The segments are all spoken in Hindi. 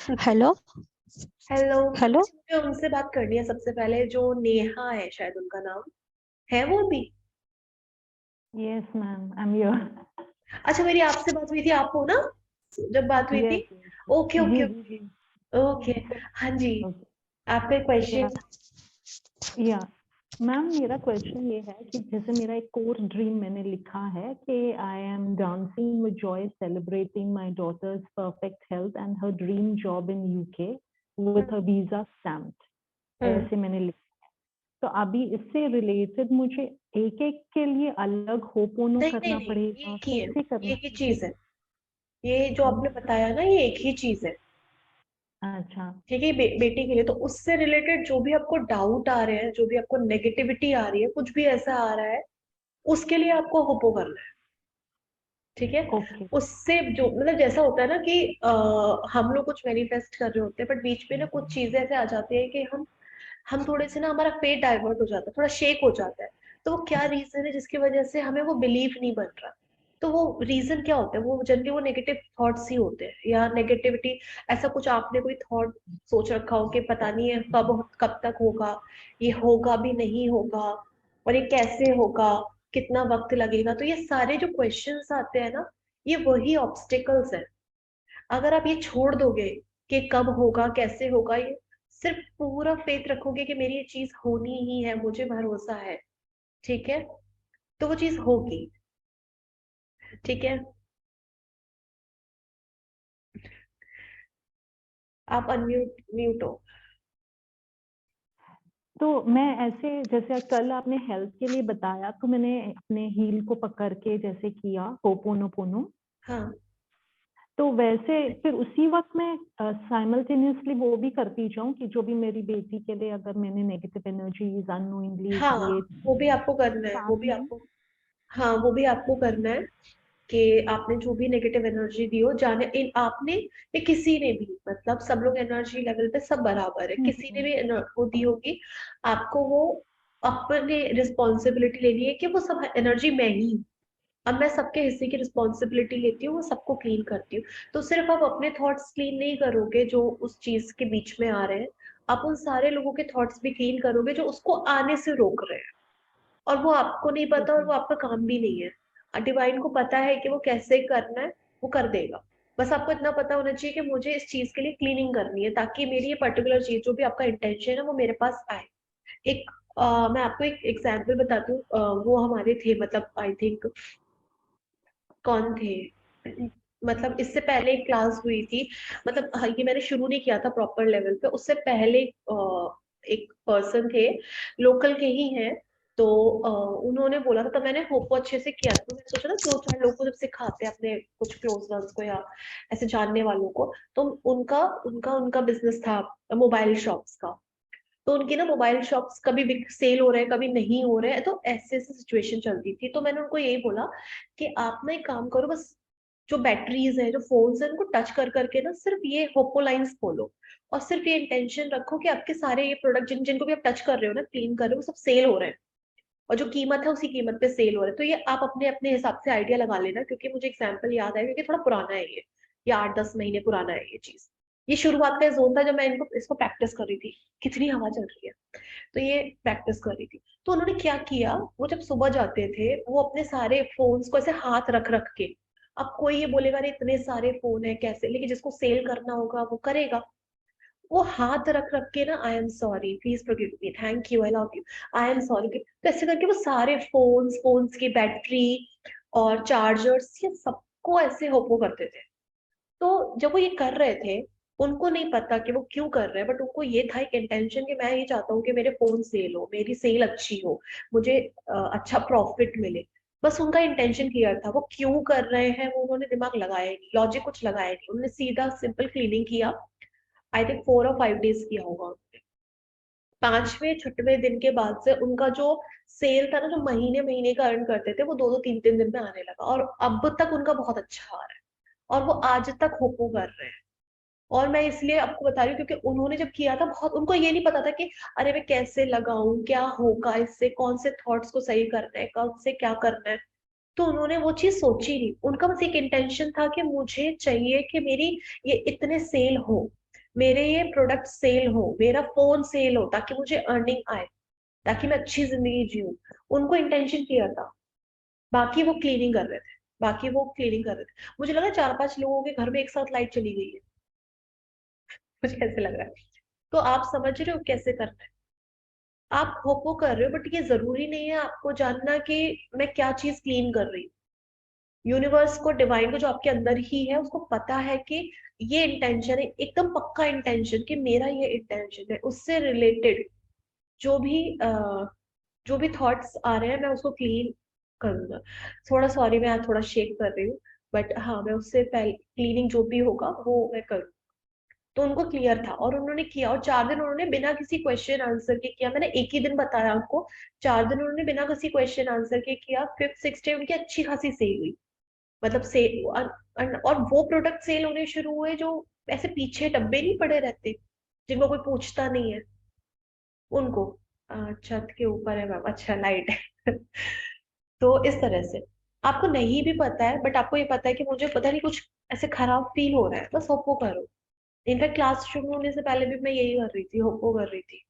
हेलो। हेलो। हेलो। अच्छा, मुझे उनसे बात करनी है सबसे पहले, जो नेहा है शायद उनका नाम है वो भी। Yes ma'am, I am your. अच्छा, मेरी आपसे बात हुई थी, आप हो ना जब बात हुई थी? यस। ओके जी ओके जी जी। Okay okay. हाँ जी। ओके। आपका या क्वेश्चन? या मैम, मेरा क्वेश्चन ये है कि जैसे मेरा एक कोर ड्रीम मैंने लिखा है कि I am dancing with joy celebrating my daughter's perfect health and her dream job in UK with a visa stamp. Hmm. ऐसे मैंने लिखा। तो अभी इससे रिलेटेड मुझे एक एक के लिए अलग होपोनो नहीं नहीं करना नहीं, ये पड़ेगा, एक ही है, कैसे ये करना एक ही पड़ेगा? चीज है। ये जो आपने बताया ना, ये एक ही चीज है। अच्छा। ठीक है, बेटी के लिए तो उससे रिलेटेड जो भी आपको डाउट आ रहे हैं, जो भी आपको नेगेटिविटी आ रही है, कुछ भी ऐसा आ रहा है, उसके लिए आपको होपो करना है। ठीक है। ओके। उससे जो मतलब जैसा होता है ना कि हम लोग कुछ मैनिफेस्ट कर रहे होते हैं, बट बीच में ना कुछ चीजें ऐसे आ जाती है कि हम थोड़े से ना, हमारा फेट डाइवर्ट हो जाता है, थोड़ा शेक हो जाता है। तो वो क्या रीजन है जिसकी वजह से हमें वो बिलीव नहीं बन रहा? तो वो रीजन क्या होता है? वो जनरली वो नेगेटिव थॉट्स ही होते हैं, या नेगेटिविटी। ऐसा कुछ आपने कोई थॉट सोच रखा हो कि पता नहीं है कब कब तक होगा, ये होगा भी नहीं होगा, और ये कैसे होगा, कितना वक्त लगेगा। तो ये सारे जो क्वेश्चंस आते हैं ना, ये वही ऑब्स्टिकल्स है। अगर आप ये छोड़ दोगे कि कब होगा कैसे होगा, ये सिर्फ पूरा फेथ रखोगे कि मेरी ये चीज होनी ही है, मुझे भरोसा है, ठीक है, तो वो चीज होगी। ठीक है। आप अनम्यूट म्यूट हो। तो मैं ऐसे, जैसे कल आपने हेल्थ के लिए बताया तो मैंने अपने हील को पकड़ के जैसे किया होपोनोपोनो। हाँ तो वैसे फिर उसी वक्त मैं साइमल्टेनियसली वो भी करती जाऊं कि जो भी मेरी बेटी के लिए अगर मैंने नेगेटिव एनर्जीज अननोइंगली हाँ, क्रिएट वो भी की आपको करना है, वो साथ भी में। आपको। हाँ, वो भी आपको करना है कि आपने जो भी नेगेटिव एनर्जी दी हो, जाने इन आपने या किसी ने भी, मतलब सब लोग एनर्जी लेवल पे सब बराबर है, किसी ने हम्म। भी वो दी होगी, आपको वो अपने रिस्पॉन्सिबिलिटी लेनी है कि वो सब एनर्जी मैं ही हूँ। अब मैं सबके हिस्से की रिस्पॉन्सिबिलिटी लेती हूँ, वो सबको क्लीन करती हूँ। तो सिर्फ आप अपने थॉट्स क्लीन नहीं करोगे जो उस चीज के बीच में आ रहे हैं, आप उन सारे लोगों के थॉट्स भी क्लीन करोगे जो उसको आने से रोक रहे हैं। और वो आपको नहीं पता, और ओके। वो आपका काम भी नहीं है। डिवाइन को पता है कि वो कैसे करना है, वो कर देगा। बस आपको इतना पता होना चाहिए कि मुझे इस चीज के लिए क्लीनिंग करनी है, ताकि मेरी ये पर्टिकुलर चीज, जो भी आपका इंटेंशन है, वो मेरे पास आए। एक मैं आपको एक एग्जांपल बताती हूँ। वो हमारे थे, मतलब आई थिंक, कौन थे, मतलब इससे पहले एक क्लास हुई थी। मतलब हाँ, ये मैंने शुरू नहीं किया था प्रॉपर लेवल पे, उससे पहले एक पर्सन थे, लोकल के ही हैं। तो उन्होंने बोला था, तो मैंने होपो अच्छे से किया था, तो मैंने सोचा ना दो चार लोगों को जब सिखाते हैं अपने कुछ क्लोज वंस को या ऐसे जानने वालों को, तो उनका उनका उनका बिजनेस था मोबाइल शॉप्स का। तो उनकी ना मोबाइल शॉप्स कभी भी सेल हो रहे हैं, कभी नहीं हो रहे हैं, तो ऐसे ऐसे सिचुएशन चलती थी। तो मैंने उनको यही बोला कि आप ना एक काम करो, बस जो बैटरीज है, जो फोन्स है, उनको टच कर करके ना सिर्फ ये होपो लाइंस खोलो, और सिर्फ ये इंटेंशन रखो कि आपके सारे ये प्रोडक्ट जिनको भी आप टच कर रहे हो ना, क्लीन कर रहे हो, वो सब सेल हो रहे हैं, और जो कीमत है उसी कीमत पे सेल हो रहा है। तो ये आप अपने अपने हिसाब से आइडिया लगा लेना, क्योंकि मुझे एग्जाम्पल याद है, क्योंकि थोड़ा पुराना है ये 8-10 महीने पुराना है ये चीज। ये शुरुआत का जोन था जब मैं इनको इसको प्रैक्टिस कर रही थी। कितनी हवा चल रही है। तो ये प्रैक्टिस कर रही थी। तो उन्होंने क्या किया, वो जब सुबह जाते थे, वो अपने सारे फोन्स को ऐसे हाथ रख रख के, अब कोई ये बोलेगा अरे इतने सारे फोन है कैसे, लेकिन जिसको सेल करना होगा वो करेगा। वो हाथ रख रख के ना, I am sorry, please forgive me, thank you, I love you, I am sorry, तो ऐसे करके वो सारे फोन्स की बैटरी और चार्जर्स, ये सबको ऐसे होपो करते थे। तो जब वो ये कर रहे थे, उनको नहीं पता कि वो क्यों कर रहे हैं, बट उनको ये था एक इंटेंशन कि मैं ये चाहता हूँ कि मेरे फोन सेल हो, मेरी सेल अच्छी हो, मुझे अच्छा प्रॉफिट मिले। बस उनका इंटेंशन क्लियर था। वो क्यों कर रहे हैं वो उन्होंने दिमाग लगाया ही नहीं, लॉजिक कुछ लगाया नहीं, उन्होंने सीधा सिंपल क्लीनिंग किया। आई थिंक 4 और 5 डेज किया होगा उन्होंने। 5वें 6वें दिन के बाद से उनका जो सेल था ना, जो महीने महीने का अर्न करते थे, वो 2-2 3-3 दिन में आने लगा, और अब तक उनका बहुत अच्छा आ रहा है। और वो आज तक होपो कर रहे हैं। और मैं इसलिए आपको बता रही हूँ क्योंकि उन्होंने जब किया था, बहुत उनको ये नहीं पता था कि अरे मैं कैसे लगाऊं, क्या होगा इससे, कौन से थॉट्स को सही करना है, कब से क्या करना है। तो उन्होंने वो चीज सोची नहीं, उनका बस एक इंटेंशन था कि मुझे चाहिए कि मेरी ये इतने सेल हो। मेरे ये प्रोडक्ट सेल हो, मेरा फोन सेल हो, ताकि मुझे अर्निंग आए, ताकि मैं अच्छी जिंदगी जीऊं। उनको इंटेंशन क्लियर था। बाकी वो क्लीनिंग कर रहे थे, बाकी वो क्लीनिंग कर रहे थे। मुझे लगा 4-5 लोगों के घर में एक साथ लाइट चली गई है। मुझे ऐसे लग रहा है। तो आप समझ रहे हो कैसे करना है। आप होपो कर रहे हो, बट ये जरूरी नहीं है आपको जानना कि मैं क्या चीज क्लीन कर रही हूँ। यूनिवर्स को, डिवाइन को, जो आपके अंदर ही है, उसको पता है कि ये इंटेंशन है, एकदम पक्का इंटेंशन कि मेरा ये इंटेंशन है, उससे रिलेटेड जो भी जो भी थॉट्स आ रहे हैं मैं उसको क्लीन करूंगा। थोड़ा सॉरी, मैं आज थोड़ा शेक कर रही हूँ, बट हाँ, मैं उससे पहले क्लीनिंग जो भी होगा वो मैं करूँ। तो उनको क्लियर था और उन्होंने किया, और 4 दिन उन्होंने बिना किसी क्वेश्चन आंसर के किया। मैंने एक ही दिन बताया उनको, 4 दिन उन्होंने बिना किसी क्वेश्चन आंसर के किया। 5th 6th डे उनकी अच्छी खासी सेल हुई। मतलब सेल, और वो प्रोडक्ट सेल होने शुरू हुए जो ऐसे पीछे डब्बे नहीं पड़े रहते, जिनको कोई पूछता नहीं है, उनको। छत के ऊपर है मैम, अच्छा लाइट है। तो इस तरह से आपको नहीं भी पता है, बट आपको ये पता है कि मुझे पता नहीं कुछ ऐसे खराब फील हो रहा है, बस होपो करो। इनफैक्ट क्लास शुरू होने से पहले भी मैं यही कर रही थी, होपो कर रही थी।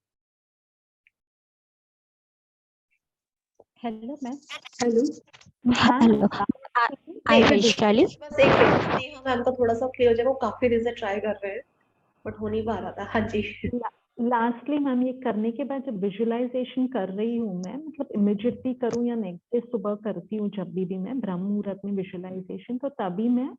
Hello ma'am. Hello. Ma'am hello, I एक वैशाली। बस एक सेकंड, स्नेहा मैम का थोड़ा सा क्लियर हो जाए, वो काफी देर से ट्राई कर रहे हैं बट हो नहीं पा रहा था। हाँ जी। लास्टली मैम, ये करने के बाद जब विजुअलाइजेशन कर रही हूँ मैं, मतलब इमिडिएटली करूँ या नेक्स्ट डे सुबह करती हूँ, जब भी मैं ब्रह्म मुहूर्त में विजुअलाइजेशन, तो तभी मैं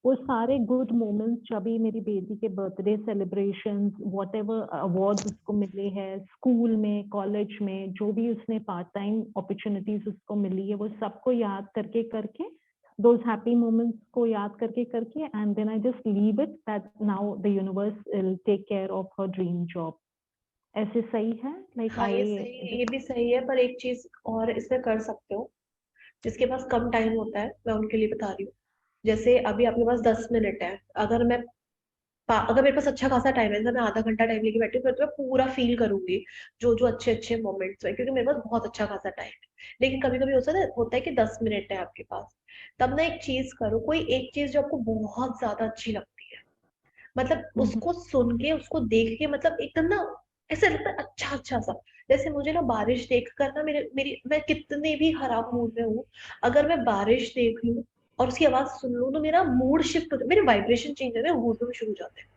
वो सारे गुड मोमेंट्स, जब भी मेरी बेटी के birthday celebrations, what ever award उसको मिले हैं स्कूल में, कॉलेज में, जो भी उसने पार्ट टाइम अपॉर्चुनिटीज उसको मिली है, वो सबको याद करके करके, those happy moments को याद करके करके, and then I just leave it that now the universe will take care of her dream job. ऐसे सही है? Like हाँ, ये I सही, ये भी सही है, पर एक चीज और इसमें कर सकते हो। जिसके पास कम टाइम होता है, मैं उनके लिए बता रही हूँ। जैसे अभी आपके पास 10 मिनट है, अगर मेरे पास अच्छा खासा टाइम है, जैसे मैं आधा घंटा टाइम लेके बैठी हूँ, फिर तो मैं पूरा फील करूंगी जो जो अच्छे अच्छे मोमेंट्स है, क्योंकि मेरे पास बहुत अच्छा खासा टाइम है। लेकिन कभी कभी होता है कि 10 मिनट है आपके पास। तब ना एक चीज करो, कोई एक चीज जो आपको बहुत ज्यादा अच्छी लगती है, मतलब उसको सुन के, उसको देख के, मतलब एकदम ना ऐसे लगता है अच्छा अच्छा सा। जैसे मुझे ना बारिश देख कर ना, मेरे मेरी मैं कितने भी खराब मूड में हूँ, अगर मैं बारिश देख लूँ और उसकी आवाज सुन लूँ, तो मेरा मूड शिफ्ट होता है, मेरे वाइब्रेशन चेंज होते हैं, हूँ शुरू हो जाते हैं।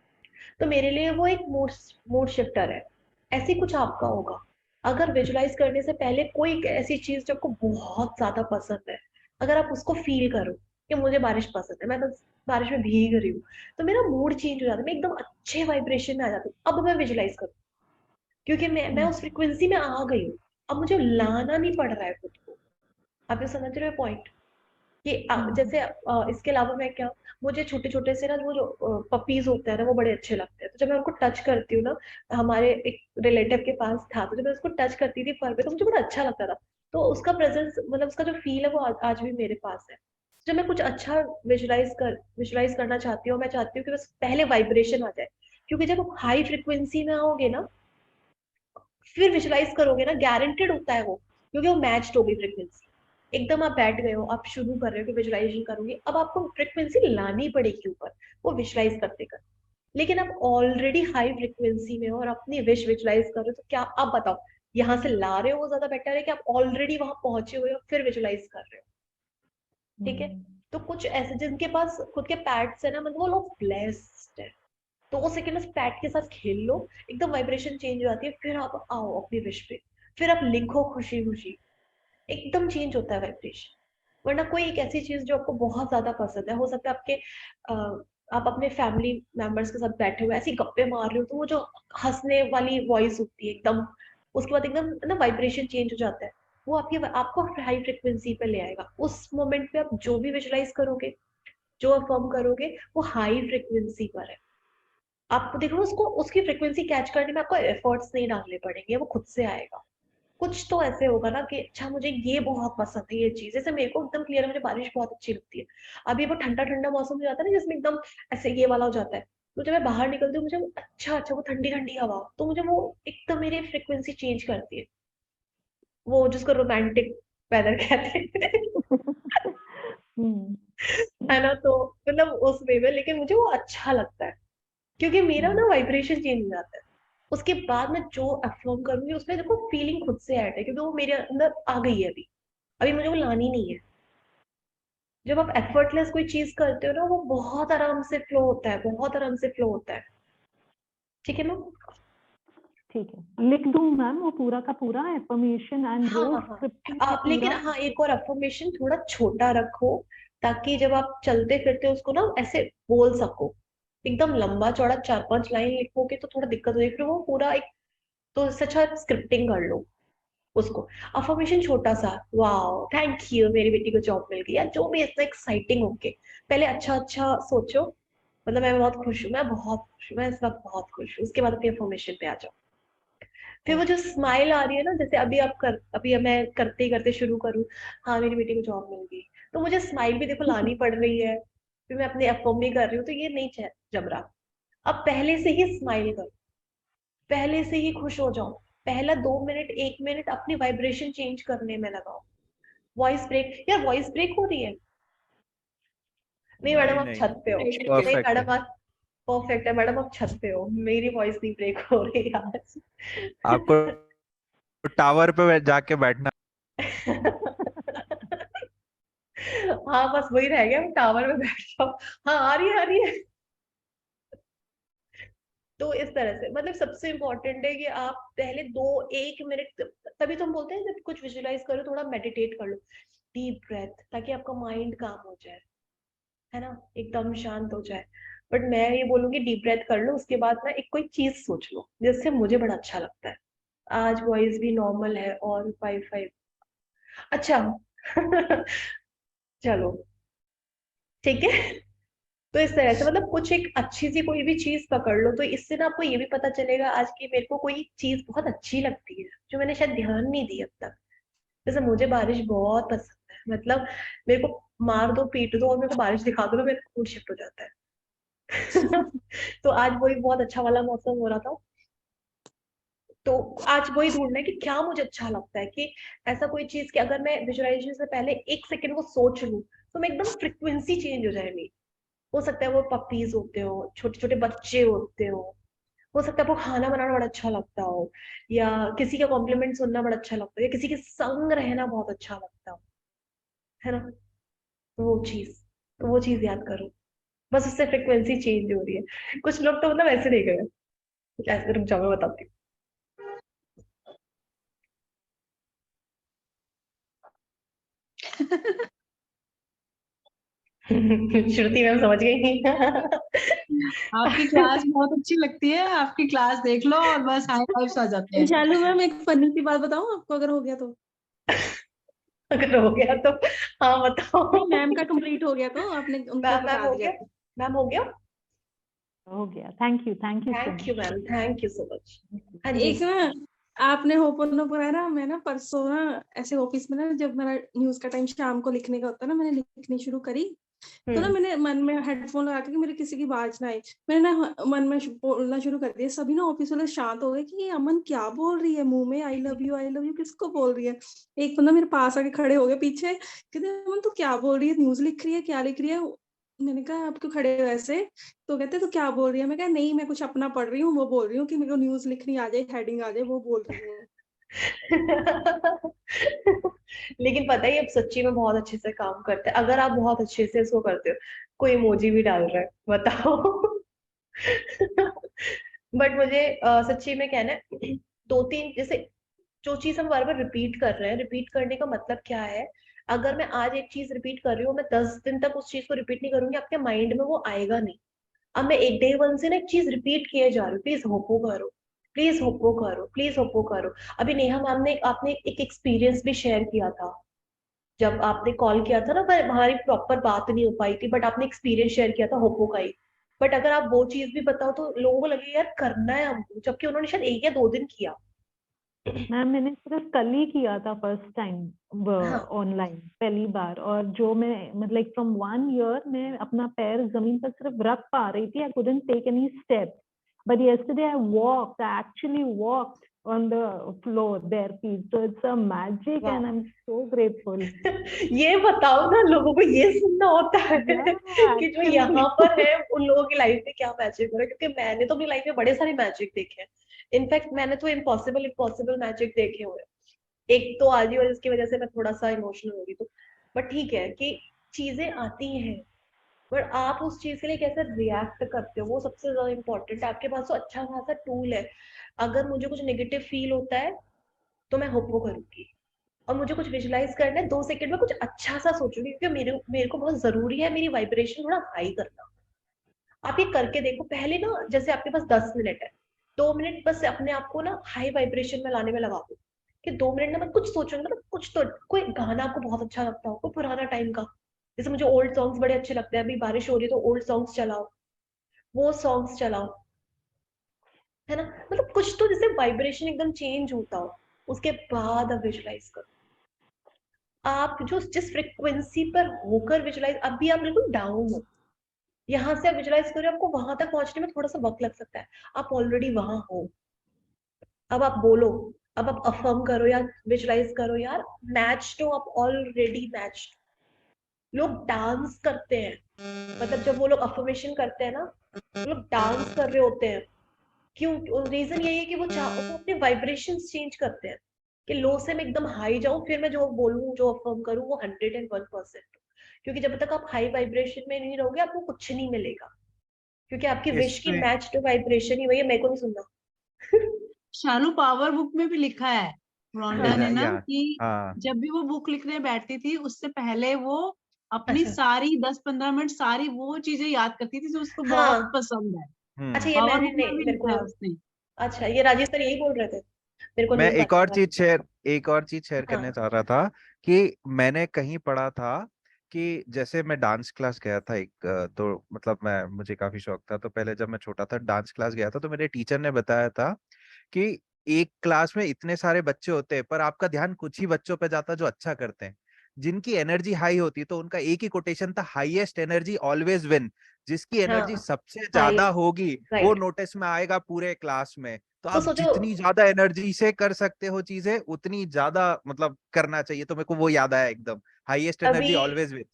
तो मेरे लिए वो एक मूड मूड शिफ्टर है। ऐसे ही कुछ आपका होगा। अगर विजुलाइज करने से पहले कोई एक ऐसी चीज जो आपको बहुत ज्यादा पसंद है, अगर आप उसको फील करो कि मुझे बारिश पसंद है, मैं बस बारिश में भीग रही हूँ, तो मेरा मूड चेंज हो जाता है, मैं एकदम अच्छे वाइब्रेशन में आ जाती हूँ। अब मैं विजुलाइज करूँ, क्योंकि मैं उस फ्रिक्वेंसी में आ गई हूँ। अब मुझे लाना नहीं पड़ रहा है खुद को। आप ये समझ रहे हो पॉइंट? कि जैसे इसके अलावा मैं क्या, मुझे छोटे छोटे से ना वो जो पपीज होते हैं ना, वो बड़े अच्छे लगते हैं। तो जब मैं उनको टच करती हूँ ना, हमारे एक रिलेटिव के पास था, तो जब मैं उसको टच करती थी फर पे, तो मुझे बड़ा अच्छा लगता था। तो उसका प्रेजेंस, मतलब उसका जो फील है, वो आज भी मेरे पास है। जब मैं कुछ अच्छा विजुलाइज करना चाहती हूँ, मैं चाहती हूँ कि बस पहले वाइब्रेशन आ जाए। क्योंकि जब आप हाई फ्रिक्वेंसी में आओगे ना, फिर विजुलाइज करोगे ना, गारंटेड होता है वो, क्योंकि वो मैच्ड होगी फ्रिक्वेंसी। एकदम आप बैठ गए हो, आप शुरू कर रहे हो कि विजुलाइजेशन करूंगी, अब आपको फ्रिक्वेंसी लानी पड़ेगी ऊपर, वो विजुलाइज करते कर। लेकिन आप ऑलरेडी हाई फ्रिक्वेंसी में हो और अपनी विश विजुलाइज कर रहे हो, तो क्या आप बताओ, यहाँ से ला रहे हो वो ज्यादा बेटर है, कि आप ऑलरेडी वहां पहुंचे हुए हो फिर विजुलाइज कर रहे हो? ठीक है। तो कुछ ऐसे जिनके पास खुद के पैट्स है ना, मतलब वो लोग ब्लेस्ड है। तो वो सेकंड उस पैट के साथ खेल लो, एकदम वाइब्रेशन चेंज हो जाती है, फिर आप आओ अपनी विश पे, फिर आप लिखो खुशी खुशी, एकदम चेंज होता है वाइब्रेशन। वरना कोई एक ऐसी चीज जो आपको बहुत ज्यादा पसंद है, हो सकता है आपके आप अपने फैमिली मेंबर्स के साथ बैठे हुए ऐसी गप्पे मार रहे हो, तो वो जो हंसने वाली वॉइस होती है एकदम, उसके बाद एकदम ना वाइब्रेशन चेंज हो जाता है। वो आपको हाई फ्रिक्वेंसी पे ले आएगा। उस मोमेंट पे आप जो भी विजुलाइज करोगे, जो अफर्म करोगे, वो हाई फ्रिक्वेंसी पर है। आप देखो, उसको उसकी फ्रिक्वेंसी कैच करने में आपको एफर्ट्स नहीं डालने पड़ेंगे, वो खुद से आएगा। कुछ तो ऐसे होगा ना कि अच्छा मुझे ये बहुत पसंद है, ये चीज, जैसे मेरे को एकदम क्लियर है, मुझे बारिश बहुत अच्छी लगती है। अभी वो ठंडा ठंडा मौसम हो जाता है ना, जिसमें एकदम ऐसे ये वाला हो जाता है, तो जब मैं बाहर निकलती हूँ, मुझे अच्छा अच्छा वो ठंडी ठंडी हवा, तो मुझे वो एकदम मेरी फ्रिक्वेंसी चेंज करती है। वो जिसको रोमांटिक वेदर कहते हैं। है ना? तो मतलब उस वे में, लेकिन मुझे वो अच्छा लगता है क्योंकि मेरा ना वाइब्रेशन चेंज हो जाता है। उसके बाद मैं जो अफर्म करूंगी उसमें देखो फीलिंग खुद से ऐड है, क्योंकि वो मेरे अंदर आ गई है अभी, अभी मुझे वो लानी नहीं है। जब आप एफर्टलेस कोई चीज करते हो ना, वो बहुत आराम से फ्लो होता है, बहुत आराम से फ्लो होता है। ठीक है मैम? ठीक है, लिख दूं मैम वो पूरा का पूरा एफर्मेशन एंड हाँ रोज हाँ हाँ। स्क्रिप्टिंग है लेकिन पूरा? हाँ, एक और अफर्मेशन थोड़ा छोटा रखो, ताकि जब आप चलते फिरते उसको ना ऐसे बोल सको। एकदम लंबा चौड़ा 4-5 लाइन लिखोगे तो थोड़ा दिक्कत हो जाएगी, फिर वो पूरा एक, तो इससे अच्छा स्क्रिप्टिंग कर लो उसको। अफर्मेशन छोटा सा, वाओ थैंक यू मेरी बेटी को जॉब मिल गई, या जो भी ऐसा एक्साइटिंग होके पहले अच्छा अच्छा सोचो, मतलब मैं बहुत खुश हूँ, मैं बहुत खुश हूँ, मैं इस वक्त बहुत खुश हूँ, उसके बाद अपनी अफर्मेशन पे आ जाओ। फिर वो जो स्माइल आ रही है ना, जैसे अभी मैं करते ही करते शुरू करूँ, हाँ मेरी बेटी को जॉब मिल गई, तो मुझे स्माइल भी देखो लानी पड़ रही है, फिर मैं अपने अफर्म भी कर रही हूँ, तो ये नहीं जम रहा। अब पहले से ही स्माइल करो, पहले से ही खुश हो जाओ, पहला 2 मिनट 1 मिनट अपनी वाइब्रेशन चेंज करने में लगाओ। वॉइस ब्रेक, यार वॉइस ब्रेक हो रही है? नहीं मैडम नहीं आप नहीं, छत पे हो, नहीं परफेक्ट है। मैडम आप परफेक्ट है, मैडम आप छत पे हो, मेरी वॉइस नहीं ब्रेक हो रही आज। आपको टावर पे जाके बैठना। हाँ बस वही रह गया, टावर में बैठ जाओ। हाँ आ रही है, आ रही है। तो इस तरह से मतलब सबसे इम्पोर्टेंट है कि आप पहले 1 मिनट, तभी तो हम बोलते हैं जब कुछ विजुअलाइज करो, थोड़ा मेडिटेट कर लो, डीप ब्रेथ, ताकि आपका माइंड काम हो जाए, है ना, एकदम शांत हो जाए। बट मैं ये बोलूंगी डीप ब्रेथ कर लो, उसके बाद ना एक कोई चीज सोच लो जिससे मुझे बड़ा अच्छा लगता है। आज वॉइस भी नॉर्मल है और 5-5, अच्छा। चलो ठीक है। तो इस तरह से मतलब कुछ एक अच्छी सी कोई भी चीज पकड़ लो, तो इससे ना आपको ये भी पता चलेगा आज की मेरे को कोई चीज बहुत अच्छी लगती है जो मैंने शायद ध्यान नहीं दी अब तक। जैसे मुझे बारिश बहुत पसंद है, मतलब मेरे को मार दो पीट दो और मेरे को बारिश दिखा दो ना, मेरा मूड शिफ्ट हो जाता है। तो आज वही बहुत अच्छा वाला मौसम हो रहा था, तो आज वही ढूंढना है कि क्या मुझे अच्छा लगता है, कि ऐसा कोई चीज कि अगर मैं विजुअलाइजेशन से पहले 1 सेकंड वो सोच लूं, तो मैं एकदम फ्रिक्वेंसी चेंज हो जाए मेरी। हो सकता है वो पपीज होते हो, छोटे छोटे बच्चे होते हो सकता है वो खाना बनाना बड़ा अच्छा लगता हो, या किसी का कॉम्प्लीमेंट सुनना बड़ा अच्छा लगता हो, या किसी के संग रहना बहुत अच्छा लगता हो, है ना। तो वो चीज याद करो, बस उससे फ्रिक्वेंसी चेंज हो रही है। कुछ लोग तो मतलब ऐसे देख रहे हैं, कुछ ऐसे, रुक जाओ मैं बताती हूँ। श्रुति मैम समझ गई। आपकी क्लास बहुत अच्छी लगती है, आपकी क्लास देख लो और बस हाई फाइव्स आ जाते हैं। शालू मैम एक फनी सी बात बताऊं आपको, अगर हो गया तो? अगर हो गया तो हाँ बताओ। मैम का कंप्लीट हो गया तो आपने उनको मैम बता हो दिया। गया, मैम हो गया। हो गया, thank you so thank you much. Ma'am, thank you so much. हाँ जी। एक ना आपने होपोनोपोनो ना, मैं ना परसों ना ऐसे ऑफिस में ना, जब मेरा न्यूज का टाइम शाम को लिखने का होता है ना, मैंने लिखनी शुरू करी, तो ना मैंने मन में हेडफोन लगा के मेरे किसी की आवाज ना आए, मैंने ना मन में बोलना शुरू कर दिया। सभी ना ऑफिस वाले शांत हो गए कि ये अमन क्या बोल रही है, मुंह में आई लव यू किसको बोल रही है। एक बंदा मेरे पास आके खड़े हो गए पीछे, कहते अमन तू क्या बोल रही है, न्यूज लिख रही है, क्या लिख रही है? मैंने कहा आप क्यों खड़े हो ऐसे? तो कहते तो क्या बोल रही है? मैं कहा नहीं, मैं कुछ अपना पढ़ रही हूँ, वो बोल रही हूँ कि मेरे को न्यूज लिखनी आ जाए, हेडिंग आ जाए, वो बोल रही हूँ। लेकिन पता है अब सच्ची में बहुत अच्छे से काम करते हैं, अगर आप बहुत अच्छे से इसको करते हो। कोई इमोजी भी डाल रहा है, बताओ। बट मुझे सच्ची में कहना है, 2-3 जैसे जो चीज हम बार बार रिपीट कर रहे हैं, रिपीट करने का मतलब क्या है? अगर मैं आज एक चीज रिपीट कर रही हूँ, मैं 10 दिन तक उस चीज को रिपीट नहीं करूंगी, आपके माइंड में वो आएगा नहीं। अब मैं एक डे वन से ना एक चीज रिपीट किए जा रही हूँ, प्लीज होपो करो, प्लीज होपो करो, प्लीज होपो करो। अभी नेहा मैम ने आपने एक एक्सपीरियंस भी शेयर किया था, जब आपने कॉल किया था ना, पर हमारी प्रॉपर बात नहीं हो पाई थी, बट आपने एक्सपीरियंस शेयर किया था होपो का ही। बट अगर आप वो चीज भी बताओ तो लोगों को लगे यार करना है हमको, जबकि उन्होंने शायद 1 या 2 दिन किया। मैम मैंने सिर्फ कल ही किया था फर्स्ट टाइम हाँ। ऑनलाइन, पहली बार। और जो मैं मतलब फ्रॉम 1 ईयर मैं अपना पैर जमीन पर सिर्फ रख पा रही थी, I couldn't take any step, but yesterday I walked, I actually walked on the floor, their feet. So it's a magic, Wow. and I'm so grateful. ये बताओ ना, लोगों को ये सुनना होता है Yeah, कि जो actually. यहाँ पर है उन लोगों की लाइफ में क्या मैजिक हो रहा है, क्योंकि मैंने तो अपनी लाइफ में बड़े सारे मैजिक देखे हैं। इनफैक्ट मैंने तो इम्पॉसिबल मैजिक देखे हुए हैं। एक तो आज ही, और इसकी वजह से मैं थोड़ा सा इमोशनल हो गई, तो बट ठीक है कि चीजें आती हैं, पर आप उस चीज के लिए कैसे रिएक्ट करते हो वो सबसे ज्यादा इम्पोर्टेंट है। आपके पास तो अच्छा खासा टूल है। अगर मुझे कुछ नेगेटिव फील होता है तो मैं होपो करूंगी, और मुझे कुछ विजुलाइज करना है 2 सेकंड में कुछ अच्छा सा सोचूंगी, क्योंकि मेरे मेरे को बहुत जरूरी है मेरी वाइब्रेशन थोड़ा हाई करना। आप ये करके देखो पहले ना, जैसे आपके पास 10 मिनट है, 2 मिनट बस अपने आप को ना हाई वाइब्रेशन में लाने में लगा दो, कि 2 मिनट में मैं कुछ सोचूंगी, मतलब कुछ तो, कोई गाना आपको बहुत अच्छा लगता हो, कोई पुराना टाइम का, जैसे मुझे ओल्ड सॉन्ग्स बड़े अच्छे लगते हैं, अभी बारिश हो रही है तो ओल्ड सॉन्ग्स चलाओ, वो सॉन्ग्स चलाओ, है ना, मतलब कुछ तो जिससे वाइब्रेशन एकदम चेंज होता हो। उसके बाद आप विजुलाइज करो, आप जो जिस फ्रिक्वेंसी पर होकर विजुलाइज, अभी आप बिल्कुल डाउन हो, यहाँ से आप विजुलाइज करो, आपको वहां तक पहुंचने में थोड़ा सा वक्त लग सकता है, आप ऑलरेडी वहां हो। अब आप बोलो, अब आप अफर्म करो या विजुलाइज करो, यार मैच तो आप ऑलरेडी मैच। लोग डांस करते हैं, मतलब जब वो लोग अफर्मेशन करते हैं ना, वो लोग डांस कर रहे होते हैं। क्यों? रीजन यही है कि वो अपने वाइब्रेशंस चेंज करते हैं, कि लो से मैं एकदम हाई जाऊं, फिर मैं जो बोलूं, जो अफर्म करूं, वो 101%। क्योंकि जब तक आप हाई वाइब्रेशन में नहीं रहोगे, आपको कुछ नहीं मिलेगा, क्योंकि आपकी विश की इसमें मैच टू वाइब्रेशन ही वही है। मेरे को नहीं सुनना। शालू पावर बुक में भी लिखा है रोंडा ने ना या कि हाँ जब भी वो बुक लिखने बैठती थी उससे पहले वो अपनी अच्छा, सारी 10-15 मिनट सारी वो चीजें याद करती थी जो उसको बहुत हाँ, पसंद है। अच्छा, हम्म। ये पावर मैंने बुक में नहीं, भी मेरे लिखा को, है उसने। अच्छा ये राजेश सर यही बोल रहे थे, मेरे को मैं नहीं पता था। एक और चीज शेयर करने हाँ, चाह रहा था कि मैंने कहीं पढ़ा था कि जैसे मैं डांस क्लास गया था एक तो मतलब मैं मुझे काफी शौक था, तो पहले जब मैं छोटा था डांस क्लास गया था, तो मेरे टीचर ने बताया था कि एक क्लास में इतने सारे बच्चे होते हैं पर आपका ध्यान कुछ ही बच्चों पे जाता है जो अच्छा करते हैं, जिनकी एनर्जी हाई होती है। तो उनका एक ही कोटेशन था, हाईएस्ट एनर्जी ऑलवेज विन। जिसकी एनर्जी हाँ, सबसे ज्यादा हाईएस्ट, होगी वो राइट। नोटिस में आएगा पूरे क्लास में। तो तो आप सोचो, जितनी ज्यादा एनर्जी से कर सकते हो चीजें उतनी ज्यादा मतलब करना चाहिए। तो मेरे को वो याद आया एकदम, हाईएस्ट अभी एनर्जी ऑलवेज विन।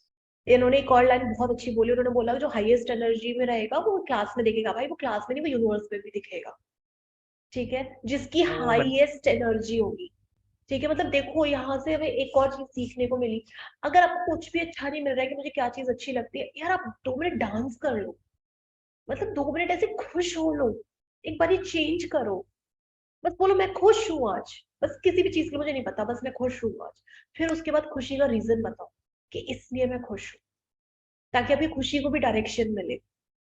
इन्होंने एक और लाइन बहुत अच्छी बोली, उन्होंने बोला जो हाईएस्ट एनर्जी में रहेगा वो क्लास में दिखेगा। भाई वो क्लास में नहीं, वो यूनिवर्स में भी दिखेगा। ठीक है, जिसकी वो बन हाईएस्ट एनर्जी होगी। ठीक है, मतलब देखो यहाँ से हमें एक और चीज सीखने को मिली। अगर आपको कुछ भी अच्छा नहीं मिल रहा है कि मुझे क्या चीज अच्छी लगती है, यार आप 2 मिनट डांस कर लो, मतलब 2 मिनट ऐसे खुश हो लो, एक बार चेंज करो, बस बोलो मैं खुश हूँ आज, बस किसी भी चीज के लिए मुझे नहीं पता, बस मैं खुश हूँ आज। फिर उसके बाद खुशी का रीजन बताओ कि इसलिए मैं खुश हूँ, ताकि आपकी खुशी को भी डायरेक्शन मिले।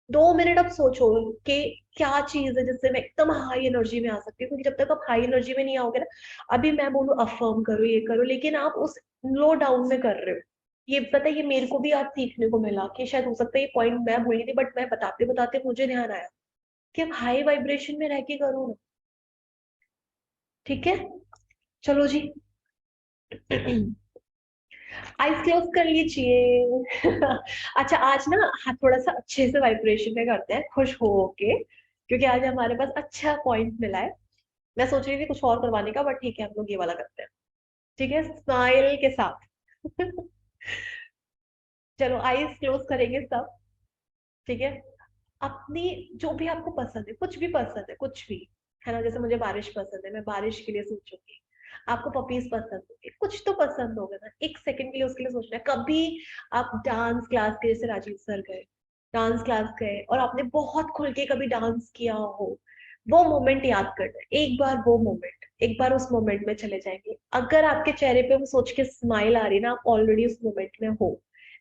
2 मिनट आप सोचो कि क्या चीज है जिससे मैं एकदम हाई एनर्जी में आ सकती हूँ, क्योंकि जब तक आप हाई एनर्जी में नहीं आओगे ना, अभी मैं बोलूँ अफर्म करो ये करो, लेकिन आप उस लो डाउन में कर रहे हो। ये पता है, ये मेरे को भी आज सीखने को मिला कि शायद हो सकता है ये पॉइंट मैं भूली थी, बट मैं बताते बताते मुझे ध्यान आया कि आप हाई वाइब्रेशन में रह के करो ना। ठीक है, चलो जी। आइस क्लोज कर लीजिए। अच्छा आज ना, हाँ, थोड़ा सा अच्छे से वाइब्रेशन में करते हैं, खुश हो के, क्योंकि आज हमारे पास अच्छा पॉइंट मिला है। मैं सोच रही थी कुछ और करवाने का, बट ठीक है हम लोग ये वाला करते हैं। ठीक है, स्माइल के साथ। चलो आइस क्लोज करेंगे सब। ठीक है, अपनी जो भी आपको पसंद है, कुछ भी पसंद है, कुछ भी, है ना, जैसे मुझे बारिश पसंद है, मैं बारिश के लिए सोचूंगी। आपको पपीज पसंद होंगे, कुछ तो पसंद होगा ना, 1 सेकंड के लिए उसके लिए सोचना है। कभी आप डांस क्लास के, जैसे राजीव सर गए, डांस क्लास गए और आपने बहुत खुल के कभी डांस किया हो, वो मोमेंट याद करना है एक बार, वो मोमेंट एक बार, उस मोमेंट में चले जाएंगे। अगर आपके चेहरे पे वो सोच के स्माइल आ रही है ना, आप ऑलरेडी उस मोमेंट में हो।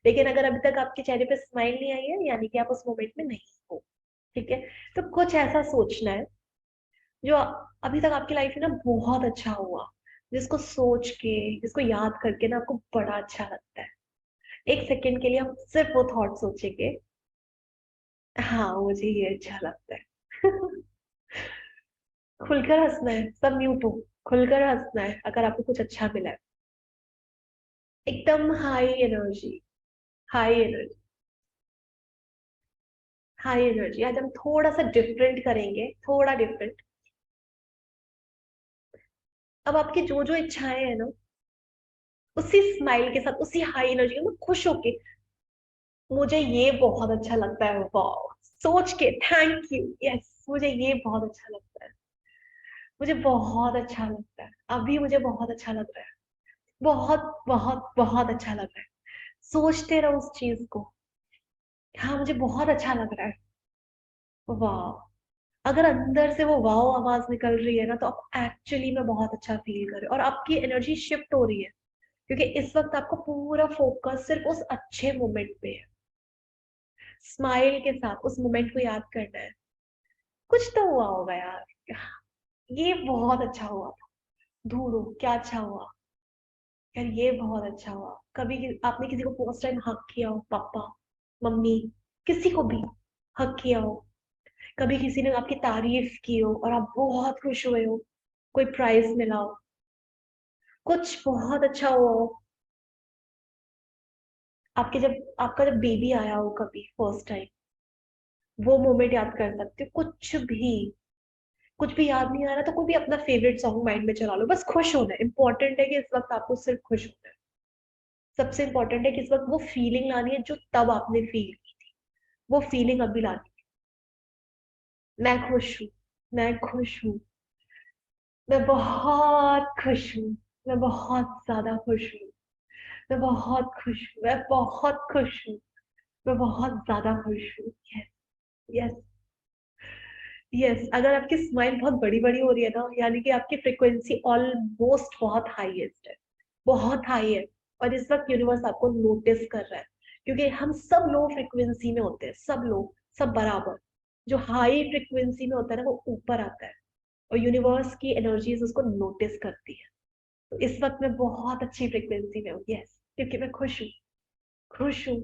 लेकिन अगर अभी तक आपके चेहरे पे स्माइल नहीं आई है, यानी कि आप उस मोमेंट में नहीं हो। ठीक है, तो कुछ ऐसा सोचना है जो अभी तक आपकी लाइफ में ना बहुत अच्छा हुआ, जिसको सोच के, जिसको याद करके ना आपको बड़ा अच्छा लगता है। 1 सेकंड के लिए हम सिर्फ वो थॉट सोचेंगे, हाँ मुझे ये अच्छा लगता है। खुलकर हंसना है, सब म्यूट हो, खुलकर हंसना है अगर आपको कुछ अच्छा मिला है। एकदम high energy, high energy, high energy. आज हम थोड़ा सा डिफरेंट करेंगे, थोड़ा डिफरेंट। अब आपकी जो जो इच्छाएं है ना, उसी स्माइल के साथ, उसी हाई एनर्जी में खुश होके, मुझे ये बहुत अच्छा लगता है, वाह, सोच के थैंक यू, यस, मुझे ये बहुत अच्छा लगता है, मुझे बहुत अच्छा लगता है, अभी मुझे बहुत अच्छा लग रहा है, बहुत बहुत बहुत अच्छा लग रहा है। सोचते रहो उस चीज को, हाँ मुझे बहुत अच्छा लग रहा है, वाह। अगर अंदर से वो वाओ आवाज निकल रही है ना, तो आप एक्चुअली में बहुत अच्छा फील कर रहे हो और आपकी एनर्जी शिफ्ट हो रही है, क्योंकि इस वक्त आपको पूरा फोकस सिर्फ उस अच्छे मोमेंट पे है, स्माइल के साथ उस मोमेंट को याद करना है। कुछ तो हुआ होगा यार, ये बहुत अच्छा हुआ था, ढूंढो क्या अच्छा हुआ यार, ये बहुत अच्छा हुआ। कभी आपने किसी को फर्स्ट टाइम हक किया हो, पापा, मम्मी, किसी को भी हक किया हो, कभी किसी ने आपकी तारीफ की हो और आप बहुत खुश हुए हो, कोई प्राइज मिला हो, कुछ बहुत अच्छा हुआ हो, आपका जब बेबी आया हो कभी फर्स्ट टाइम, वो मोमेंट याद कर सकते हो। कुछ भी याद नहीं आ रहा तो कोई भी अपना फेवरेट सॉन्ग माइंड में चला लो, बस खुश होना है। इंपॉर्टेंट है कि इस वक्त आपको सिर्फ खुश होना है, सबसे इंपॉर्टेंट है कि इस वक्त वो फीलिंग लानी है जो तब आपने फील की थी, वो फीलिंग अभी लानी है। मैं खुश हूँ, मैं खुश हूँ, मैं बहुत खुश हूँ, मैं बहुत ज्यादा खुश हूँ, मैं बहुत खुश हूँ, मैं बहुत खुश हूँ, मैं बहुत ज्यादा खुश हूँ। Yes, yes, yes. अगर आपकी स्माइल बहुत बड़ी बड़ी हो रही है ना, यानी कि आपकी फ्रिक्वेंसी ऑलमोस्ट बहुत हाईएस्ट है, बहुत हाई है, और इस वक्त यूनिवर्स आपको नोटिस कर रहा है, क्योंकि हम सब लो फ्रिक्वेंसी में होते हैं, सब लोग, सब बराबर। जो हाई फ्रिक्वेंसी में होता है ना, वो ऊपर आता है, और यूनिवर्स की एनर्जीज उसको नोटिस करती है। तो इस वक्त मैं बहुत अच्छी फ्रिक्वेंसी में हूँ, यस, क्योंकि मैं खुश हूँ, खुश हूँ,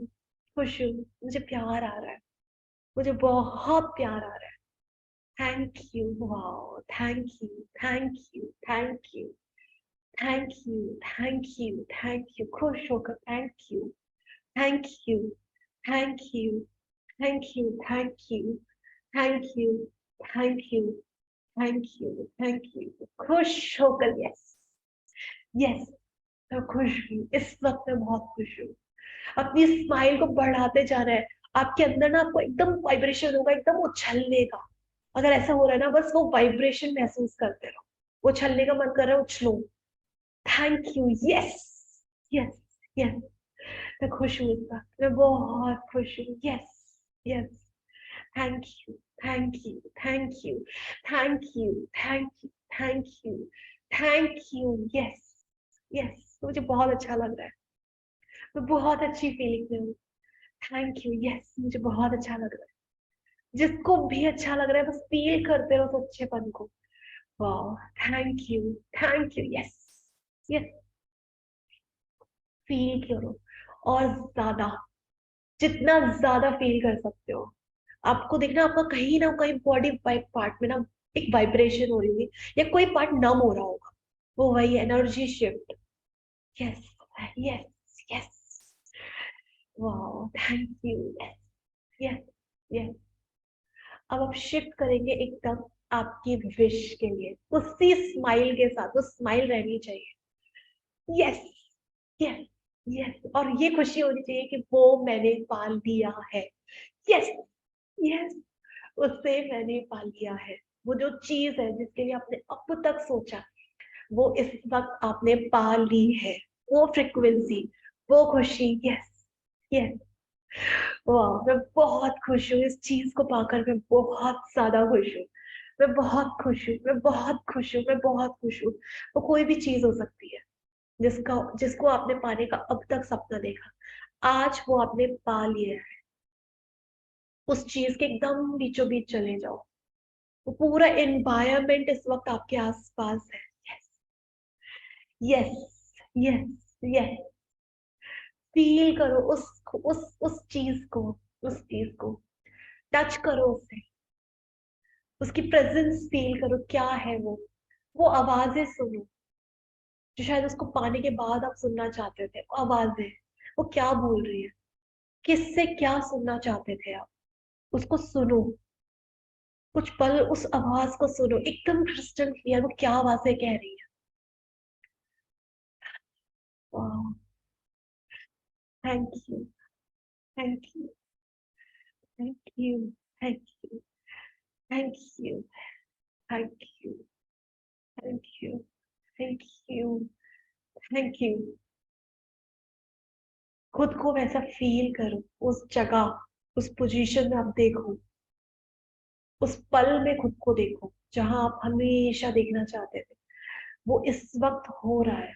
खुश हूँ, मुझे प्यार आ रहा है, मुझे बहुत प्यार आ रहा है। Thank you, wow, thank you, thank you, thank you, thank you, thank you, thank you, खुश होकर thank you, thank you, thank you, thank you, thank you, thank you, thank you, thank you, thank you, खुश होकर, यस, यस, मैं खुश हूँ, इस वक्त मैं बहुत खुश हूँ। अपनी स्माइल को बढ़ाते जाना है, आपके अंदर ना आपको एकदम वाइब्रेशन होगा, एकदम उछलने का। अगर ऐसा हो रहा है ना, बस वो वाइब्रेशन महसूस करते रहो, उछलने का मन कर रहा है, उछलो। Thank you, yes, yes, yes, मैं खुश हूँ इस वक्त, मैं बहुत खुश हूँ, yes, yes, thank you, thank you, thank you, thank you, thank you, thank you, thank you, yes, yes, मुझे बहुत अच्छा लग रहा है, मैं बहुत अच्छी फीलिंग में हूँ। थैंक यू, यस, मुझे बहुत अच्छा लग रहा है। जिसको भी अच्छा लग रहा है, बस फील करते रहो उस अच्छेपन को। वाह, thank you, thank you, yes, yes, feel करो और ज्यादा, जितना ज्यादा फील कर सकते हो। आपको देखना, आपका कहीं ना कहीं बॉडी पार्ट में ना एक वाइब्रेशन हो रही होगी, या कोई पार्ट नम हो रहा होगा, वो वही energy shift. Yes, yes, yes, वाह, thank you, yes, yes, yes. अब आप शिफ्ट करेंगे एकदम आपकी विश के लिए, उसी स्माइल के साथ, वो स्माइल रहनी चाहिए, यस, यस, यस, और ये खुशी होनी चाहिए कि वो मैंने पा लिया है, यस, यस, उससे मैंने पा लिया है। वो जो चीज है जिसके लिए आपने अब तक सोचा, वो इस वक्त आपने पा ली है, वो फ्रिक्वेंसी, वो खुशी, यस, यस, वाह, मैं बहुत खुश हूँ, इस चीज को पाकर मैं बहुत ज्यादा खुश हूँ, मैं बहुत खुश हूँ, मैं बहुत खुश हूँ, मैं बहुत खुश हूँ। वो कोई भी चीज हो सकती है जिसको आपने पाने का अब तक सपना देखा, आज वो आपने पा लिया है। उस चीज के एकदम बीचों बीच चले जाओ, वो पूरा एनवायरनमेंट इस वक्त आपके आसपास है, यस, यस, यस, फील करो उस चीज को टच करो उसे, उसकी प्रेजेंस फील करो, क्या है वो आवाजें सुनो जो शायद उसको पाने के बाद आप सुनना चाहते थे, वो आवाजें, वो क्या बोल रही है, किससे क्या सुनना चाहते थे आप, उसको सुनो, कुछ पल उस आवाज को सुनो, एकदम क्रिस्टल क्लियर वो क्या आवाजें कह रही है, Wow. Thank you. Thank you. Thank you. Thank you. Thank you. Thank you. Thank you. Thank you. Thank you. खुद को वैसा फील करो, उस जगह, उस पोजीशन में आप देखो, उस पल में खुद को देखो जहां आप हमेशा देखना चाहते थे। वो इस वक्त हो रहा है,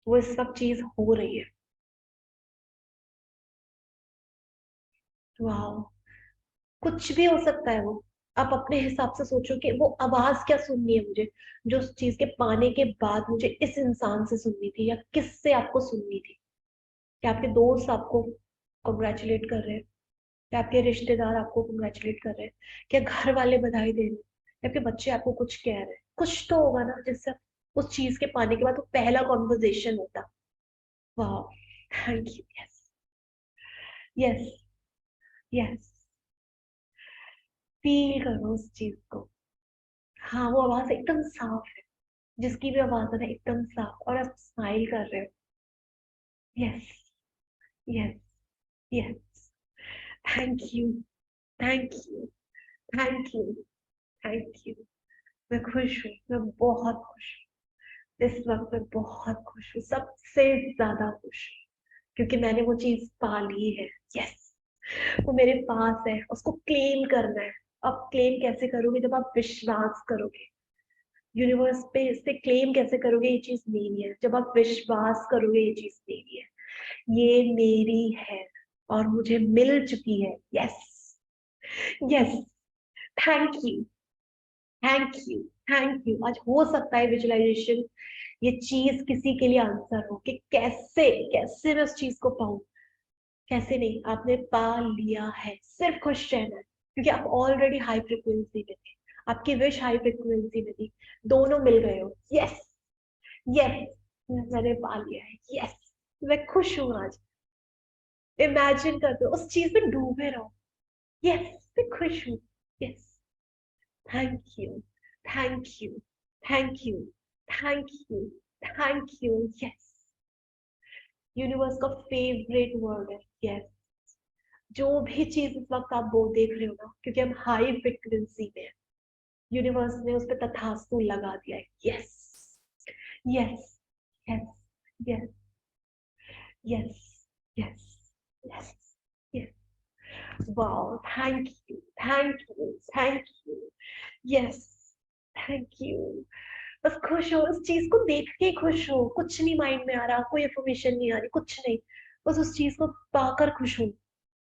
वो इस वक्त चीज हो रही है। वाह, कुछ भी हो सकता है वो। आप अपने हिसाब से सोचो कि वो आवाज क्या सुननी है मुझे, जो उस चीज के पाने के बाद मुझे इस इंसान से सुननी थी, या किससे आपको सुननी थी। क्या आपके दोस्त आपको कॉन्ग्रेचुलेट कर रहे हैं, क्या आपके रिश्तेदार आपको कॉन्ग्रेचुलेट कर रहे हैं, क्या घर वाले बधाई दे रहे हैं, या आपके बच्चे आपको कुछ कह रहे हैं। कुछ तो होगा ना जिससे उस चीज के पाने के बाद वो पहला कॉन्वर्जेशन होता। वाह, thank you. Yes, yes, yes. Feel करो उस चीज को। हाँ, वो आवाज एकदम साफ है, जिसकी भी आवाज है ना एकदम साफ, और आप स्माइल कर रहे हो। Yes, yes, yes. Thank you, thank you, thank you, thank you. मैं खुश हूँ, मैं बहुत खुश हूँ इस वक्त। मैं बहुत खुश हूँ, सबसे ज्यादा खुश हूँ, क्योंकि मैंने वो चीज पा ली है। यस, वो मेरे पास है, उसको क्लेम करना है। आप क्लेम कैसे करोगे? जब आप विश्वास करोगे। यूनिवर्स पे इससे क्लेम कैसे करोगे ये चीज मेरी है? जब आप विश्वास करोगे ये चीज मेरी है, ये मेरी है और मुझे मिल चुकी है। Yes, yes. Thank you, thank you, thank you. आज हो सकता है विजुअलाइजेशन ये चीज किसी के लिए आंसर हो कि कैसे कैसे मैं उस चीज को पाऊं। कैसे नहीं, आपने पा लिया है। सिर्फ खुश रहना है, क्योंकि आप ऑलरेडी हाई फ्रिक्वेंसी में थे, आपकी विश हाई फ्रिक्वेंसी में थी, दोनों मिल गए हो। यस, यस, मैंने पा लिया है। यस, मैं खुश हूँ आज। इमेजिन करते हो, उस चीज में डूबे रहो। यस, मैं खुश हूँ। Yes, thank you, thank you, thank you, thank you, thank you. Yes, universe का फेवरेट वर्ड है यस। जो भी चीज इस वक्त आप वो देख रहे हो ना, क्योंकि हम हाई फ्रिक्वेंसी में हैं, यूनिवर्स ने उस पर तथास्तु लगा दिया है। Yes, yes, yes, yes, yes, yes, yes, yes. Wow, thank you, thank you, thank you. Yes, thank you. बस खुश हो, उस चीज को देख के खुश हो। कुछ नहीं माइंड में आ रहा, कोई इन्फॉर्मेशन नहीं आ रही, कुछ नहीं। बस उस चीज को पाकर खुश हो।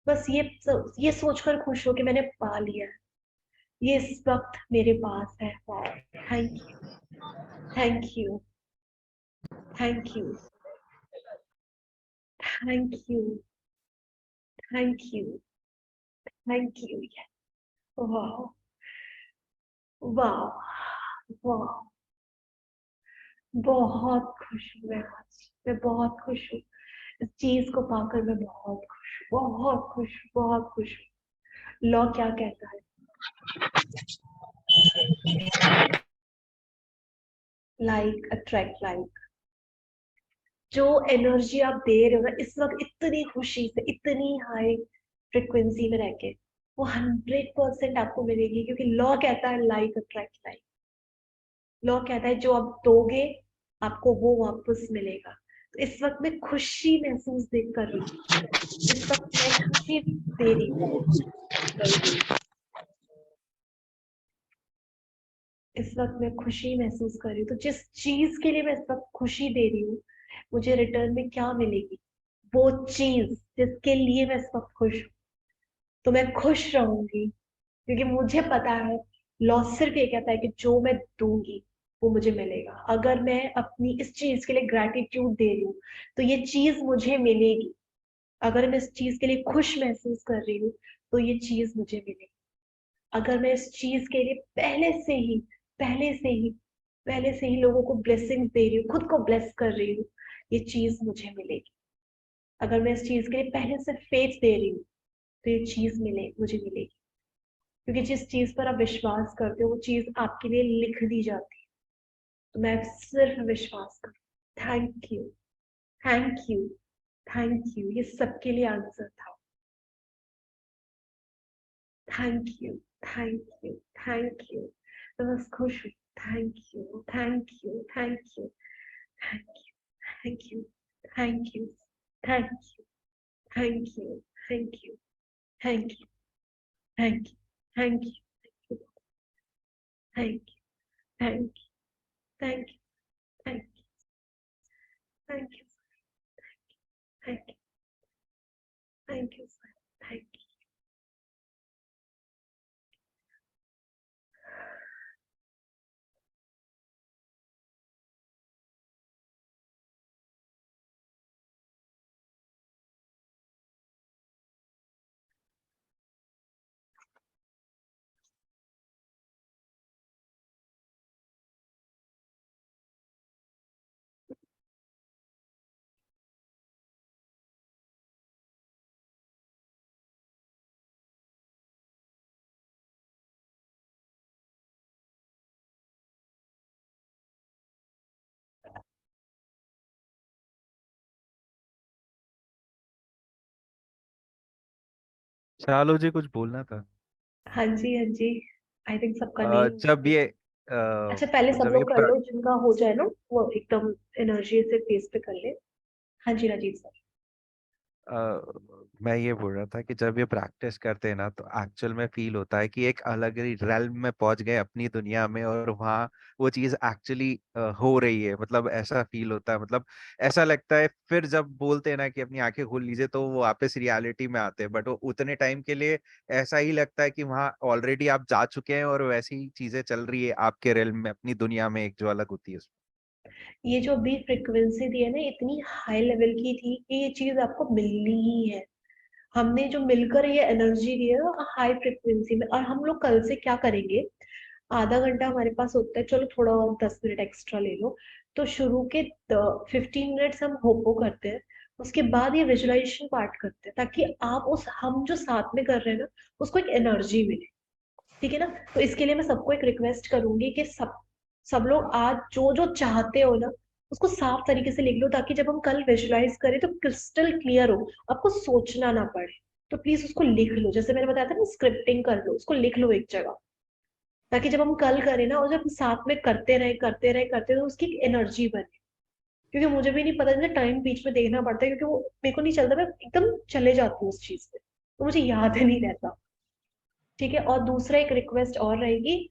बस ये सोचकर खुश हो कि मैंने पा लिया है, ये इस वक्त मेरे पास है। Thank you, thank you, thank you, thank you, thank you, thank you. वाह, वाह, वाह। बहुत खुश हूँ मैं आज, मैं बहुत खुश हूँ। इस चीज को पाकर मैं बहुत खुश हूँ, बहुत खुश हूँ, बहुत खुश हूँ। लॉ क्या कहता है? Like attract like. जो एनर्जी आप दे रहे हो ना इस वक्त, इतनी खुशी से, इतनी हाई फ्रिक्वेंसी में रह के, वो 100% आपको मिलेगी, क्योंकि लॉ कहता है लाइक अट्रैक्ट लाइक। लॉ कहता है जो आप दोगे आपको वो वापस मिलेगा। तो इस वक्त मैं खुशी महसूस कर रही हूँ, इस वक्त मैं खुशी दे रही हूँ। इस वक्त मैं खुशी महसूस कर रही हूँ, तो जिस चीज के लिए मैं इस वक्त खुशी दे रही हूँ, मुझे रिटर्न में क्या मिलेगी? वो चीज जिसके लिए मैं इस वक्त खुश हूँ। तो मैं खुश रहूंगी, क्योंकि मुझे पता है लॉ सिर्फ ये कहता है कि जो मैं दूंगी वो मुझे मिलेगा। अगर मैं अपनी इस चीज के लिए ग्रैटिट्यूड दे रही हूँ तो ये चीज मुझे मिलेगी। अगर मैं इस चीज के लिए खुश महसूस कर रही हूँ तो ये चीज मुझे मिलेगी। अगर मैं इस चीज के लिए पहले से ही लोगों को ब्लेसिंग दे रही हूँ, खुद को ब्लेस कर रही हूँ, ये चीज मुझे मिलेगी। अगर मैं इस चीज के लिए पहले से फेथ दे रही हूँ तो ये चीज मुझे मिलेगी। क्योंकि जिस चीज पर आप विश्वास करते हो वो चीज आपके लिए लिख दी जाती है। तो मैं सिर्फ विश्वास करूँ। थैंक यू, थैंक यू, ये सबके लिए आंसर था। Thank you, thank you, thank you. मैं बस खुश हूँ। Thank you, thank you, thank you, thank you, thank you, thank you, thank you, thank you, thank you, thank you, thank you, thank you, thank you, thank you, thank you, thank you, thank you, thank you, thank you, thank you. Shalu ji कुछ बोलना था। हाँ जी, हाँ जी। आई थिंक सबका नहीं हुआ जब अभी। ये अच्छा, पहले सब जब ये लोग कर लो, जिनका हो जाए ना वो एकदम एनर्जी से फेस पे कर ले। हाँ जी राजीव सर। मैं ये बोल रहा था कि जब ये प्रैक्टिस करते हैं ना तो एक्चुअल में फील होता है कि एक अलग ही रेल्म में पहुंच गए अपनी दुनिया में, और वहाँ वो चीज एक्चुअली हो रही है, मतलब ऐसा फील होता है। मतलब ऐसा लगता है फिर जब बोलते हैं ना कि अपनी आंखें खोल लीजिए तो वो वापस रियलिटी में आते हैं, बट वो उतने टाइम के लिए ऐसा ही लगता है कि वहाँ ऑलरेडी आप जा चुके हैं और वैसी ही चीजें चल रही है आपके रेल्म में, अपनी दुनिया में, एक जो अलग होती है उसमें। ये जो अभी फ्रिक्वेंसी दी है ना, इतनी हाई लेवल की थी कि ये चीज आपको मिलनी ही है। हमने जो मिलकर ये एनर्जी दी है ना हाई फ्रिक्वेंसी में, और हम लोग कल से क्या करेंगे, आधा घंटा हमारे पास होता है, चलो थोड़ा और 10 मिनट एक्स्ट्रा ले लो। तो शुरू के 15 मिनट्स हम होपो करते हैं, उसके बाद ये विजुअलाइजेशन पार्ट करते हैं, ताकि आप उस हम जो साथ में कर रहे हैं ना उसको एक एनर्जी मिले। ठीक है ना? तो इसके लिए मैं सबको एक रिक्वेस्ट करूंगी कि सब सब लोग आज जो जो चाहते हो ना उसको साफ तरीके से लिख लो, ताकि जब हम कल विजुअलाइज करें तो क्रिस्टल क्लियर हो, आपको सोचना ना पड़े। तो प्लीज उसको लिख लो, जैसे मैंने बताया था ना, स्क्रिप्टिंग कर लो, उसको लिख लो एक जगह, ताकि जब हम कल करें ना और जब हम साथ में करते रहे तो उसकी एनर्जी बने। क्योंकि मुझे भी नहीं पता, मुझे टाइम बीच में देखना पड़ता है, क्योंकि वो मेरे को नहीं चलता, मैं एकदम चले जाती हूँ उस चीज पे, तो मुझे याद नहीं रहता। ठीक है? और दूसरा एक रिक्वेस्ट और रहेगी,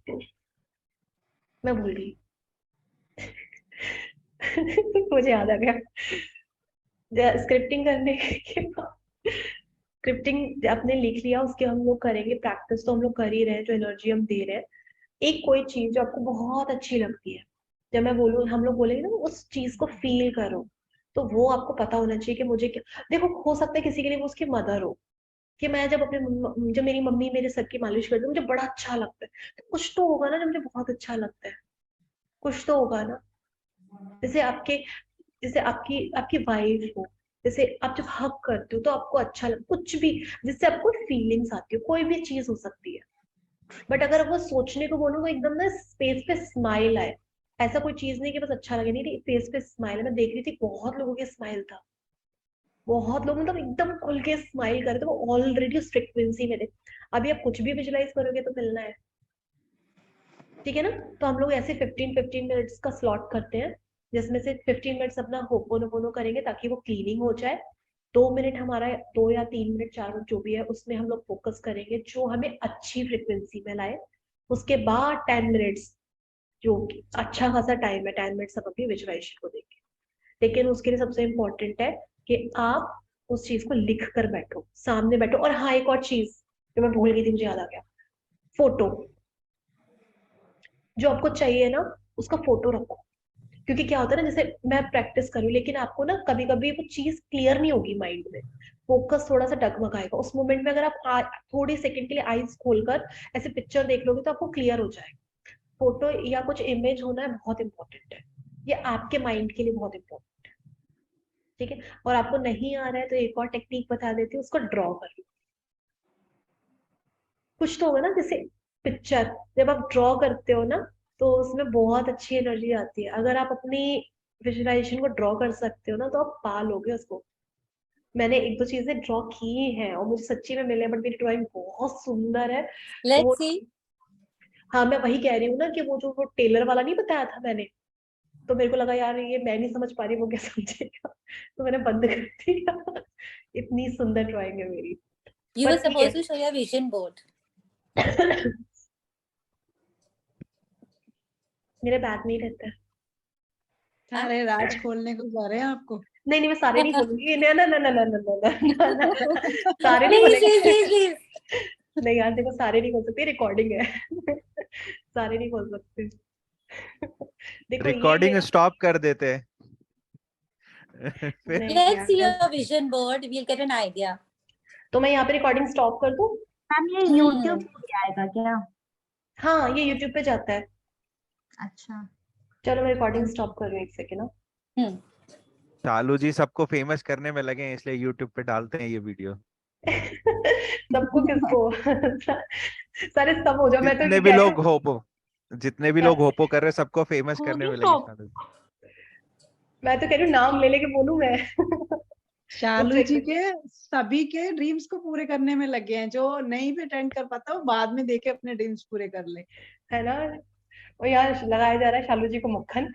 मैं भूल गई। मुझे याद आ गया, स्क्रिप्टिंग करने के बाद, स्क्रिप्टिंग आपने लिख लिया, उसके हम लोग करेंगे प्रैक्टिस, तो हम लोग कर ही रहे हैं, जो एनर्जी हम दे रहे हैं। एक कोई चीज जो आपको बहुत अच्छी लगती है, जब मैं बोलूँ, हम लोग बोलेंगे ना उस चीज को फील करो, तो वो आपको पता होना चाहिए कि मुझे क्या। देखो, हो सकता है किसी के लिए वो उसकी मदर हो, कि मैं जब जब मेरी मम्मी मेरे सर की मालिश करती है मुझे बड़ा अच्छा लगता है, तो कुछ तो होगा ना जो मुझे बहुत अच्छा लगता है, कुछ तो होगा ना। जैसे आपके जैसे आपकी आपकी वाइफ हो, जैसे आप जब हक करते हो तो आपको अच्छा लग, कुछ भी जिससे आपको फीलिंग्स आती है, कोई भी चीज हो सकती है। बट अगर वो सोचने को बोलो तो एकदम ना फेस पे स्माइल आए, ऐसा कोई चीज नहीं कि बस अच्छा लगे, नहीं नहीं, फेस पे स्माइल है। मैं देख रही थी बहुत लोगों के स्माइल था, बहुत लोग मतलब एकदम खुल के स्माइल कर रहे थे, वो ऑलरेडी उस फ्रिक्वेंसी में थे। अभी आप कुछ भी विजुलाइज करोगे तो मिलना है। ठीक है ना? तो हम लोग ऐसे 15-15 मिनट्स का स्लॉट करते हैं, जिसमें से 15 मिनट्स अपना होपोनोपोनो करेंगे ताकि वो क्लीनिंग हो जाए। 2 मिनट हमारा, 2 या 3 मिनट, 4 मिनट जो भी है, उसमें हम लोग फोकस करेंगे जो हमें अच्छी फ्रिक्वेंसी में लाए। उसके बाद 10 मिनट्स, जो कि अच्छा खासा टाइम है, 10 मिनट्स हम अपनी विजुअलाइजेशन को देंगे। लेकिन उसके लिए सबसे इम्पोर्टेंट है कि आप उस चीज को लिख कर बैठो, सामने बैठो। और हाँ, एक और चीज जो मैं भूल गई थी, मुझे याद आ गया, फोटो। जो आपको चाहिए ना उसका फोटो रखो। क्योंकि क्या होता है ना, जैसे मैं प्रैक्टिस करूँ लेकिन आपको ना कभी कभी वो चीज क्लियर नहीं होगी माइंड में, फोकस थोड़ा सा डगमगाएगा उस मोमेंट में। अगर आप थोड़ी सेकंड के लिए आईज खोलकर ऐसे पिक्चर देख लोगे तो आपको क्लियर हो जाएगा। फोटो या कुछ इमेज होना है बहुत इंपॉर्टेंट है, ये आपके माइंड के लिए बहुत इंपॉर्टेंट है। ठीक है? और आपको नहीं आ रहा है तो एक और टेक्निक बता देती हूँ, उसको ड्रॉ कर लो। कुछ तो होगा ना, जैसे पिक्चर जब आप ड्रॉ करते हो ना, तो उसमें बहुत अच्छी एनर्जी आती है। अगर आप अपनी विजुअलाइजेशन को ड्रॉ कर सकते हो ना, तो आप पा लोगे उसको। मैंने 1-2 चीजें ड्रॉ की हैं और मुझे सच्ची में मिले, बट मेरी ड्राइंग बहुत सुंदर है। तो लेट्स वो सी। हाँ, मैं वही कह रही हूँ ना कि वो टेलर वाला नहीं बताया था मैंने, तो मेरे को लगा यार ये मैं नहीं समझ पा रही, वो क्या समझेगा, तो मैंने बंद कर दिया। इतनी सुंदर ड्राइंग है मेरी। You were पर ठीक है। supposed to show your vision board. मेरे बैग में ही रहता है। सारे राज खोलने को जा रहे हैं आपको। नहीं मैं सारे नहीं खोलूंगी। ना ना ना ना ना ना ना ना ना, सारे नहीं Please, खोलेंगे। please, please, please. नहीं यार देखो, सारे नहीं खोल सकते, रिकॉर्डिंग है। सारे नहीं खोल सकते। देखो ये रिकॉर्डिंग मेरा स्टॉप कर देते हैं। फिर नहीं Let's see यार, your vision board. We'll get an idea. तो मैं यहाँ पे रिकॉर्डिंग स्टॉप कर दूं? मैम ये YouTube पे आएगा क्या? हाँ, ये YouTube पे जाता है। अच्छा चलो मैं रिकॉर्डिंग स्टॉप कर रही हूँ 1 सेकंड ना। शालू जी सबको फेमस करने में लगे हैं, इसलिए यूट्यूब पे डालते हैं ये वीडियो। सबको किसको? सारे सब हो जाओ। मैं तो जितने ये भी कह रही लोग हूँ, होपो कर रहे हैं, सबको फेमस करने में लगे stop. शालू जी। मैं तो कह रही हूँ नाम ले लेके बोलूं मैं। शालू जी के सभी के ड्रीम्स को पूरे करने में लगे हैं, जो नहीं भी अटेंड कर पाता वो बाद में देखे अपने ड्रीम्स पूरे कर ले। है ना। और यहाँ लगाया जा रहा है शालू जी को मक्खन।